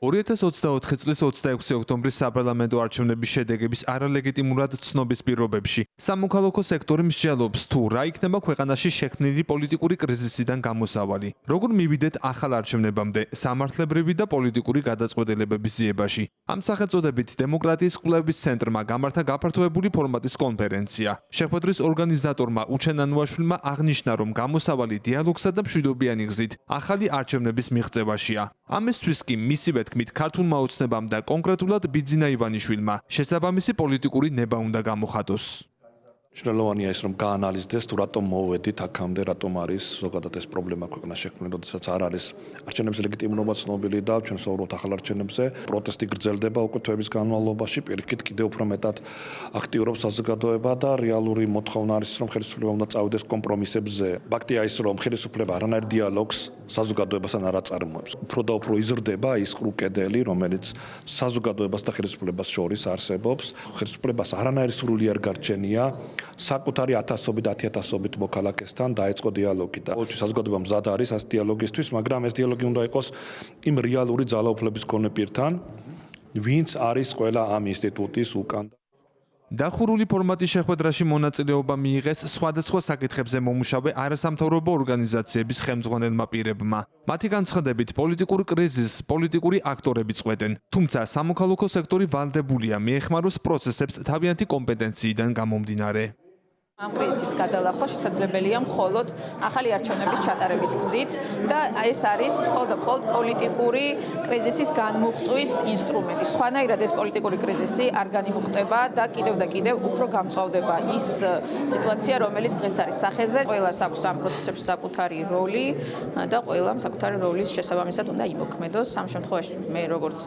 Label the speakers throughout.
Speaker 1: 2024 წლის 26 ოქტომბრის საპარლამენტო არჩევნების შედეგების არალეგიტიმურად ცნობის პირობებში სამოქალაქო სექტორი მსჯელობს თუ რა იქნება ქვეყანაში შექმნილი პოლიტიკური კრიზისიდან გამოსავალი. Როგორ მივიდეთ ახალ არჩევნებამდე სამართლებრივი და პოლიტიკური გადაწყვეტილებების ძიებაში. Ამ სახელწოდებით დემოკრატიის კვლევის ცენტრმა გამართა გაფართოებული ფორმატის კონფერენცია. შეხვედრის ორგანიზატორმა უჩენ ანუაშვილმა აღნიშნა, რომ გამოსავალი დიალოგსა და მშვიდობიანი გზით ახალი არჩევნების მიღწევაშია. ამისთვის კი მისივე თქმით ქართულმა ოცნებამ და კონკრეტულად ბიძინა ივანიშვილმა შესაბამისი პოლიტიკური ნება უნდა გამოხატოს.
Speaker 2: Მნიშვნელოვანია ის, რომ გაანალიზდეს თუ რატომ მოვედით აქამდე, რატომ არის ზოგადად ეს პრობლემა ქვეყანაში შექმნილი, როდესაც არ არის არჩევნების ლეგიტიმობა ცნობილი და ჩვენ ვსაუბრობთ ახალ არჩევნებზე, პროტესტი გრძელდება უკვე თვეების განმავლობაში, პირიქით კიდევ უფრო მეტად აქტიურობს საზოგადოება და რეალური მოთხოვნა არის, რომ ხელისუფლება უნდა წავიდეს კომპრომისებზე. ფაქტია ის, რომ ხელისუფლება არანაირ დიალოგს საზოგადოებასთან არ აწარმოებს. უფრო და უფრო იზრდება ის ყრუ კედელი, რომელიც საზოგადოებას და ხელისუფლებას შორის არსებობს. ხელისუფლებას არანაირი სრული არ გარჩენია საკუთარი 1000-ობით, 10000-ობით მოქალაქესთან დაეწყო დიალოგი და ყოველთვის საზოგადოება მზად არის ამ დიალოგისთვის, მაგრამ ეს დიალოგი უნდა იყოს იმ რეალური ძალაუფლების მქონე პირთან, ვინც არის ყველა ამ ინსტიტუტის უკან.
Speaker 1: დახურული ფორმატის შეხვედრაში მონაწილეობა მიიღეს სხვადასხვა საკითხებზე მომუშავე არასამთავრობო ორგანიზაციების ხელმძღვანელმა პირებმა. მათი განცხადებით, პოლიტიკურ კრიზისს პოლიტიკური აქტორები წყვეტენ, თუმცა სამოქალაქო სექტორი ვალდებულია მიეხმაროს პროცესებს თავიანთი კომპეტენციიდან გამომდინარე.
Speaker 3: ამ კრიზისის გადალახვა შესაძლებელია მხოლოდ ახალი არჩევნების ჩატარების გზით და ეს არის მხოლოდ პოლიტიკური კრიზისის განმუხტვის ინსტრუმენტი. სხვანაირად ეს პოლიტიკური კრიზისი არ განიმუხტება და კიდევ უფრო გამწვავდება ის სიტუაცია, რომელიც დღეს არის სახეზე. ყველას აქვს ამ პროცესებში საკუთარი როლი და ყველამ საკუთარი როლის შესაბამისად უნდა იმოქმედოს. ამ შემთხვევაში მე როგორც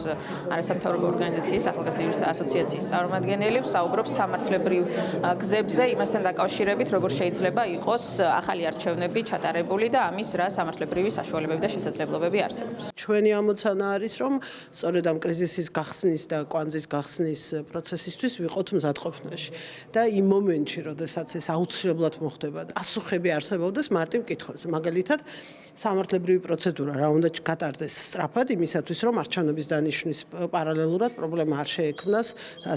Speaker 3: არასამთავრობო ორგანიზაციის ახალგაზრდების ასოციაციის წარმომადგენელი ვსაუბრობ სამართლებრივ გზებზე იმასთან კავშირებით, როგორ შეიძლება იყოს ახალი არჩევნები ჩატარებული და ამის რა სამართლებრივი საშუალებები და შესაძლებლობები არსებობს.
Speaker 4: ჩვენი ამოცანა არის, რომ სწორედ ამ კრიზისის გახსნის და კვანძის გახსნის პროცესისთვის ვიყოთ მზადყოფნაში და იმ მომენტში, როდესაც ეს აუცილებლად მოხდება და პასუხები არსებობდეს მარტივ კითხვებზე. მაგალითად, სამართლებრივი პროცედურა რა უნდა გატარდეს სწრაფად იმისათვის, რომ არჩევნების დანიშვნის პარალელურად პრობლემა არ შეექმნას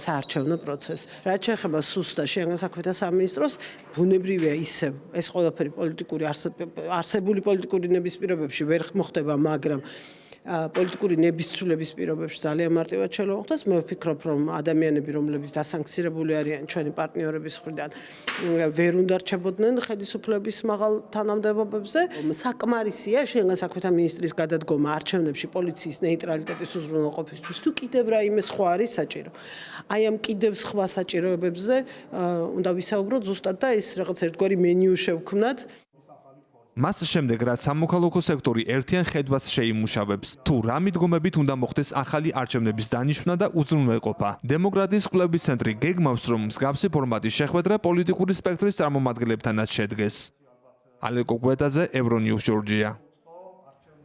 Speaker 4: საარჩევნო პროცესს. რაც შეეხება სუსტ და შინაგან საქმეთა სამინისტროს, ბუნებრივია ისევ ეს ყველაფერი პოლიტიკური არსებული პოლიტიკური ნების პირობებში ვერ მოხდება, მაგრამ პოლიტიკური ნების ცვლილების პირობებში ძალიან მარტივად შეიძლება მოხდეს. მე ვფიქრობ, რომ ადამიანები, რომლებიც დასანქცირებული არიან ჩვენი პარტნიორების მხრიდან, ვერ უნდა რჩებოდნენ ხელისუფლების მაღალ თანამდებობებზე. საკმარისია შინაგან საქმეთა მინისტრის გადადგომა არჩევნებში პოლიციის ნეიტრალიტეტის უზრუნველყოფისთვის, თუ კიდევ რაიმე სხვა არის საჭირო. აი ამ კიდევ სხვა საჭიროებებზე უნდა ვისაუბროთ ზუსტად და ეს რაღაც ერთგვარი მენიუ შევქმნათ.
Speaker 1: მას შემდეგ, რაც სამოქალაქო სექტორი ერთიან ხედვას შეიმუშავებს, თუ რა მიდგომებით უნდა მოხდეს ახალი არჩევნების დანიშვნა და უზრუნველყოფა. დემოკრატიის კვლევის ცენტრი გეგმავს, რომ მსგავსი ფორმატის შეხვედრა პოლიტიკური სპექტრის წარმომადგენლებთანაც შედგეს. ალეკო გვეტაძე, ევრონიუს, ჯორჯია.